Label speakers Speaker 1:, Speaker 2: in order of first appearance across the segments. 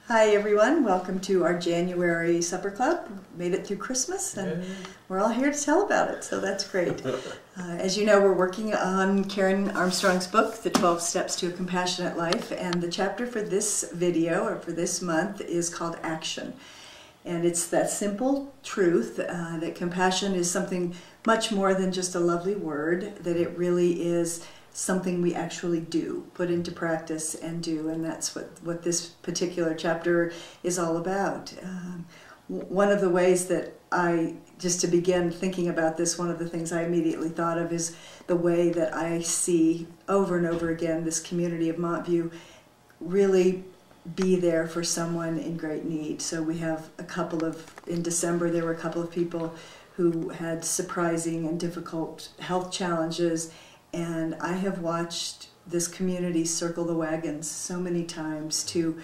Speaker 1: Hi everyone, welcome to our January Supper Club. Made it through Christmas and we're all here to tell about it, so that's great. As you know, we're working on Karen Armstrong's book, The 12 Steps to a Compassionate Life, and the chapter for this video, or for this month, is called Action. And it's that simple truth that compassion is something much more than just a lovely word, that it really is something we actually do, put into practice and do, and that's what this particular chapter is all about. One of the ways that just to begin thinking about this, one of the things I immediately thought of is the way that I see over and over again this community of Montview really be there for someone in great need. So we have in December there were a couple of people who had surprising and difficult health challenges, and I have watched this community circle the wagons so many times to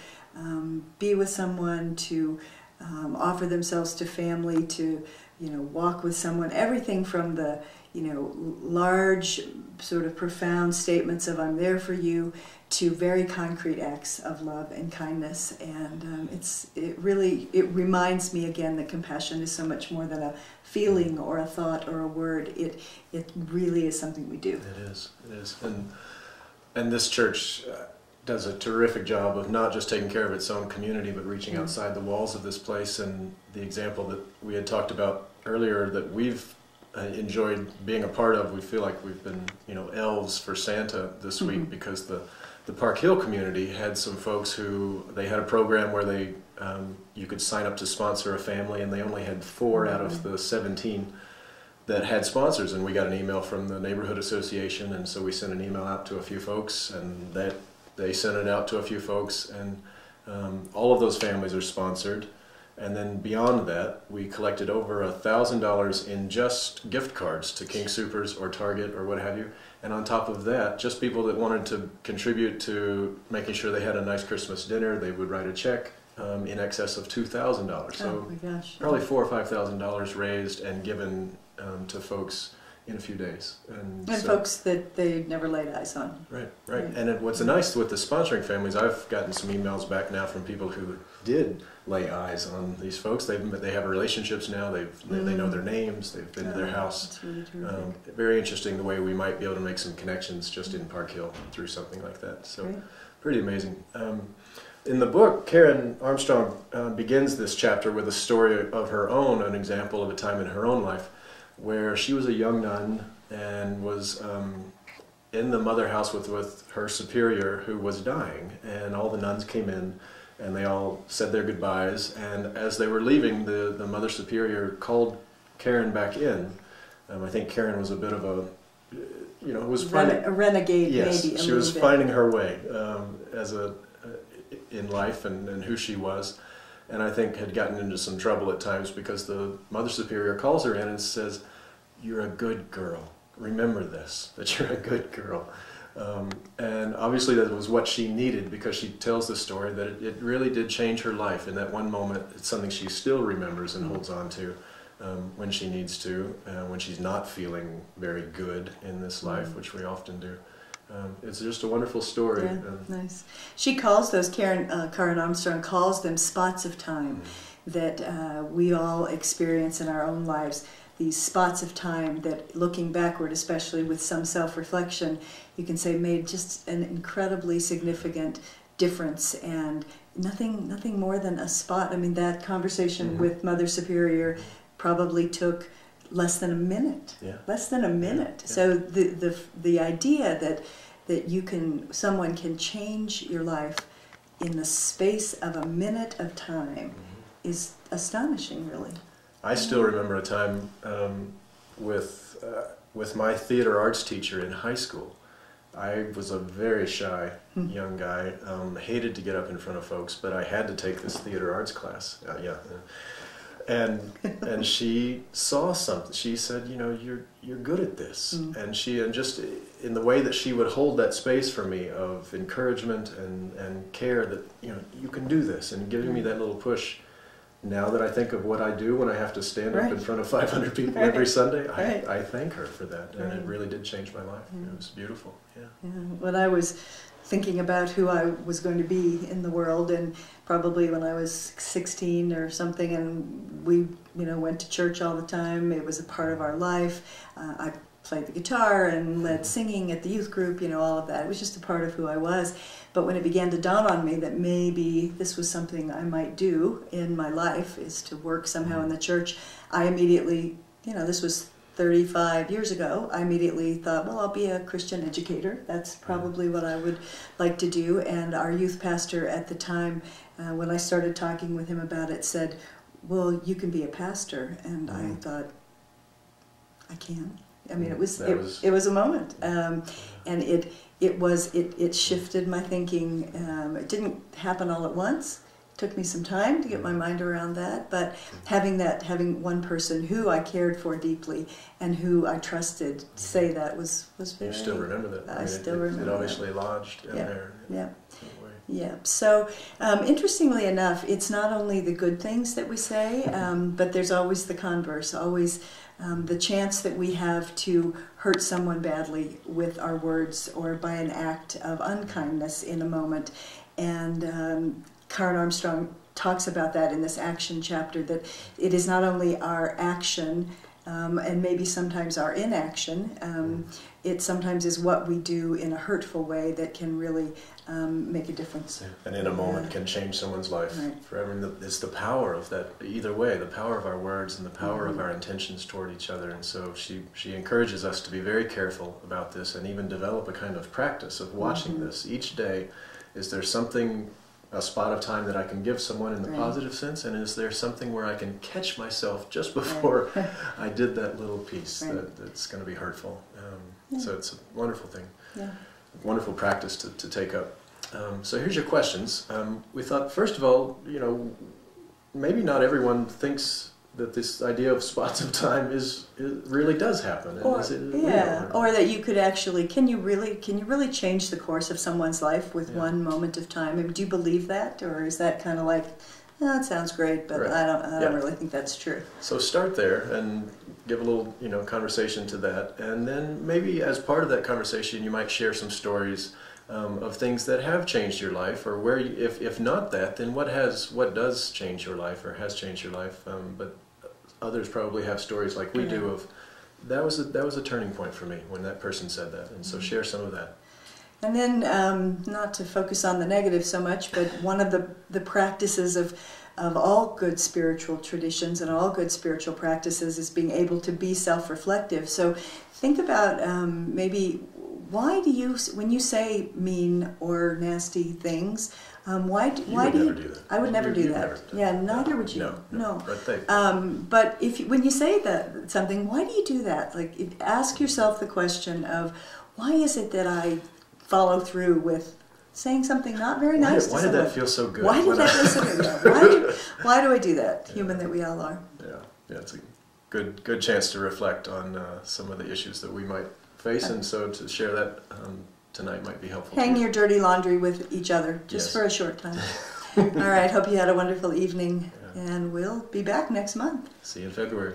Speaker 1: be with someone, to offer themselves to family, to walk with someone. Everything from the large, sort of profound statements of "I'm there for you" to very concrete acts of love and kindness. And it reminds me again that compassion is so much more than a feeling or a thought or a word. It really is something we do.
Speaker 2: It is, and this church does a terrific job of not just taking care of its own community, but reaching outside the walls of this place. And the example that we had talked about earlier that we've enjoyed being a part of, we feel like we've been elves for Santa this week, because the Park Hill community had some folks who, they had a program where you could sign up to sponsor a family, and they only had 4 out of the 17 that had sponsors, and we got an email from the neighborhood association, and so we sent an email out to a few folks, and they sent it out to a few folks, and all of those families are sponsored. And then beyond that, we collected over $1,000 in just gift cards to King Soopers or Target or what have you. And on top of that, just people that wanted to contribute to making sure they had a nice Christmas dinner, they would write a check in excess of $2,000. So probably $4,000 or $5,000 raised and given to folks in a few days. And so,
Speaker 1: folks that they never laid eyes on.
Speaker 2: Right. And what's nice with the sponsoring families, I've gotten some emails back now from people who did lay eyes on these folks. They have relationships now. They know their names. They've been to their house.
Speaker 1: That's really terrific.
Speaker 2: Very interesting the way we might be able to make some connections just in Park Hill through something like that. So pretty amazing. In the book, Karen Armstrong begins this chapter with a story of her own, an example of a time in her own life where she was a young nun and was in the mother house with her superior who was dying, and all the nuns came in and they all said their goodbyes, and as they were leaving, the mother superior called Karen back in. I think Karen was a bit of a
Speaker 1: a renegade.
Speaker 2: Yes,
Speaker 1: maybe
Speaker 2: she was finding her way in life and who she was. And I think had gotten into some trouble at times because the Mother Superior calls her in and says, "You're a good girl. Remember this, that you're a good girl." And obviously that was what she needed, because she tells the story that it really did change her life in that one moment. It's something she still remembers and holds on to when she needs to, when she's not feeling very good in this life, which we often do. It's just a wonderful story.
Speaker 1: Yeah, nice. She calls those, Karen Armstrong calls them spots of time that we all experience in our own lives. These spots of time that, looking backward, especially with some self-reflection, you can say made just an incredibly significant difference, and nothing more than a spot. I mean, that conversation with Mother Superior probably took less than a minute.
Speaker 2: Yeah.
Speaker 1: Less than a minute. Yeah. So the idea that someone can change your life in the space of a minute of time is astonishing, really.
Speaker 2: I still remember a time with my theater arts teacher in high school. I was a very shy young guy, hated to get up in front of folks, but I had to take this theater arts class. And she saw something. She said, you're good at this. And just in the way that she would hold that space for me of encouragement and care that you can do this, and giving me that little push. Now that I think of what I do when I have to stand up in front of 500 people every Sunday, I thank her for that, and it really did change my life. It was beautiful.
Speaker 1: When I was thinking about who I was going to be in the world, and probably when I was 16 or something, and we, went to church all the time. It was a part of our life. I played the guitar and led singing at the youth group, all of that. It was just a part of who I was. But when it began to dawn on me that maybe this was something I might do in my life, is to work somehow in the church, I immediately, this was 35 years ago, I immediately thought, well, I'll be a Christian educator. That's probably what I would like to do. And our youth pastor at the time, when I started talking with him about it, said, well, you can be a pastor. And I thought, I can. I mean, it was a moment, and it shifted my thinking. It didn't happen all at once. It took me some time to get my mind around that, but having one person who I cared for deeply and who I trusted say that was very.
Speaker 2: You still remember that?
Speaker 1: I still remember.
Speaker 2: It obviously lodged in there.
Speaker 1: Yeah. Yeah. So, interestingly enough, it's not only the good things that we say, but there's always the converse, always the chance that we have to hurt someone badly with our words or by an act of unkindness in a moment. And Karen Armstrong talks about that in this action chapter, that it is not only our action and maybe sometimes our inaction, it sometimes is what we do in a hurtful way that can really make a difference.
Speaker 2: And in a moment can change someone's life forever. And it's the power of that, either way, the power of our words and the power of our intentions toward each other. And so she encourages us to be very careful about this and even develop a kind of practice of watching this each day. Is there something, a spot of time that I can give someone in the positive sense, and is there something where I can catch myself just before I did that little piece that's going to be hurtful? So it's a wonderful thing, wonderful practice to take up. So here's your questions. We thought, first of all, maybe not everyone thinks that this idea of spots of time it really does happen. And
Speaker 1: or,
Speaker 2: is it
Speaker 1: or that you could actually, can you really change the course of someone's life with one moment of time? I mean, do you believe that, or is that kind of like, oh, it sounds great, but I don't really think that's true?
Speaker 2: So start there and give a little conversation to that, and then maybe as part of that conversation you might share some stories of things that have changed your life, or where if not that, then what does change your life or has changed your life. But others probably have stories like we do of that was a turning point for me when that person said that, and so share some of that.
Speaker 1: And then not to focus on the negative so much, but one of the practices of all good spiritual traditions and all good spiritual practices is being able to be self-reflective. So think about maybe, why do you, when you say mean or nasty things, why do you
Speaker 2: do that?
Speaker 1: I would never do that. Neither would you. No. But when you say that something, why do you do that? Like, ask yourself the question of, why is it that I follow through with saying something not very nice to someone?
Speaker 2: Why did that feel so good?
Speaker 1: Why did that feel so good? Why do I do that? Human that we all are.
Speaker 2: Yeah, it's a good chance to reflect on some of the issues that we might face, and so to share that tonight might be helpful.
Speaker 1: Hang your dirty laundry with each other, just for a short time. All right, hope you had a wonderful evening, and we'll be back next month.
Speaker 2: See you in February.